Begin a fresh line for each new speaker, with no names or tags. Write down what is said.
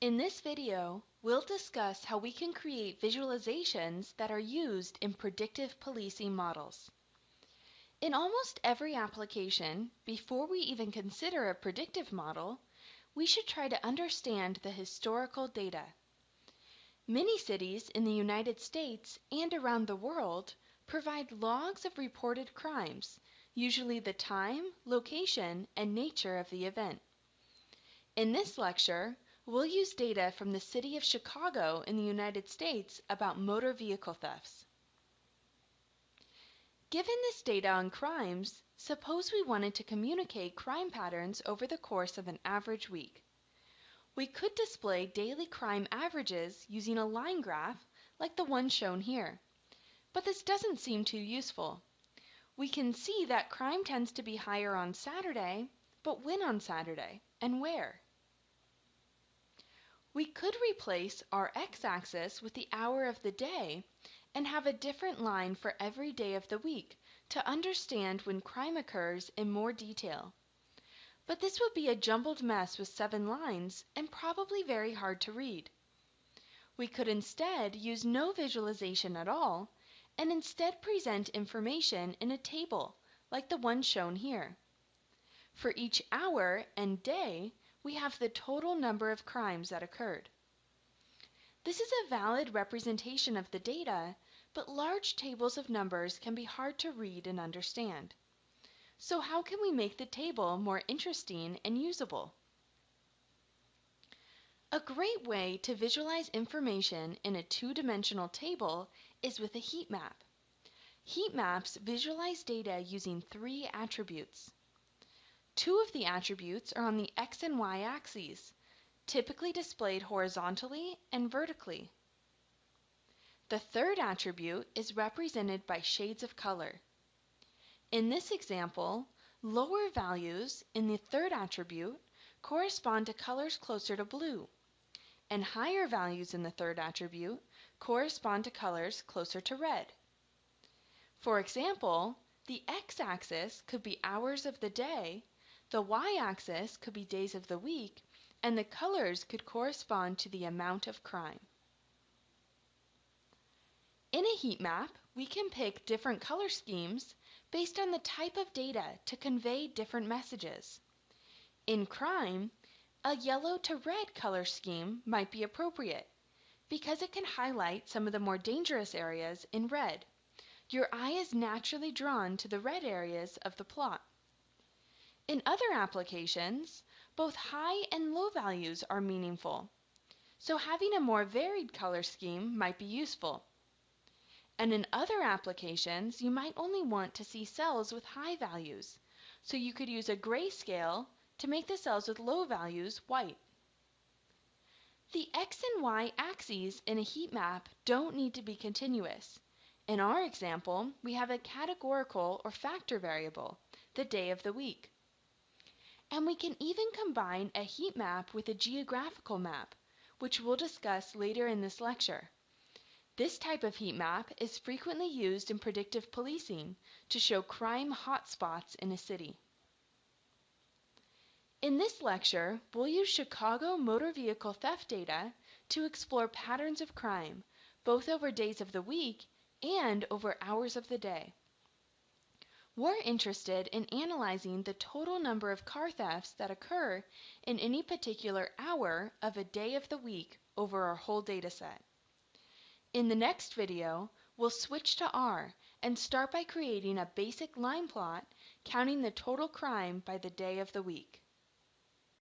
In this video, we'll discuss how we can create visualizations that are used in predictive policing models. In almost every application, before we even consider a predictive model, we should try to understand the historical data. Many cities in the United States and around the world provide logs of reported crimes, usually the time, location, and nature of the event. In this lecture, we'll use data from the city of Chicago in the United States about motor vehicle thefts. Given this data on crimes, suppose we wanted to communicate crime patterns over the course of an average week. We could display daily crime averages using a line graph like the one shown here, but this doesn't seem too useful. We can see that crime tends to be higher on Saturday, but when on Saturday and where? We could replace our x-axis with the hour of the day and have a different line for every day of the week to understand when crime occurs in more detail. But this would be a jumbled mess with 7 lines and probably very hard to read. We could instead use no visualization at all and instead present information in a table like the one shown here. For each hour and day, we have the total number of crimes that occurred. This is a valid representation of the data, but large tables of numbers can be hard to read and understand. So how can we make the table more interesting and usable? A great way to visualize information in a two-dimensional table is with a heat map. Heat maps visualize data using 3 attributes. 2 of the attributes are on the x and y axes, typically displayed horizontally and vertically. The third attribute is represented by shades of color. In this example, lower values in the third attribute correspond to colors closer to blue, and higher values in the third attribute correspond to colors closer to red. For example, the x-axis could be hours of the day, the y-axis could be days of the week, and the colors could correspond to the amount of crime. In a heat map, we can pick different color schemes based on the type of data to convey different messages. In crime, a yellow to red color scheme might be appropriate because it can highlight some of the more dangerous areas in red. Your eye is naturally drawn to the red areas of the plot. In other applications, both high and low values are meaningful, so having a more varied color scheme might be useful. And in other applications, you might only want to see cells with high values, so you could use a grayscale to make the cells with low values white. The x and y axes in a heat map don't need to be continuous. In our example, we have a categorical or factor variable, the day of the week. And we can even combine a heat map with a geographical map, which we'll discuss later in this lecture. This type of heat map is frequently used in predictive policing to show crime hotspots in a city. In this lecture, we'll use Chicago motor vehicle theft data to explore patterns of crime, both over days of the week and over hours of the day. We're interested in analyzing the total number of car thefts that occur in any particular hour of a day of the week over our whole data set. In the next video, we'll switch to R and start by creating a basic line plot counting the total crime by the day of the week.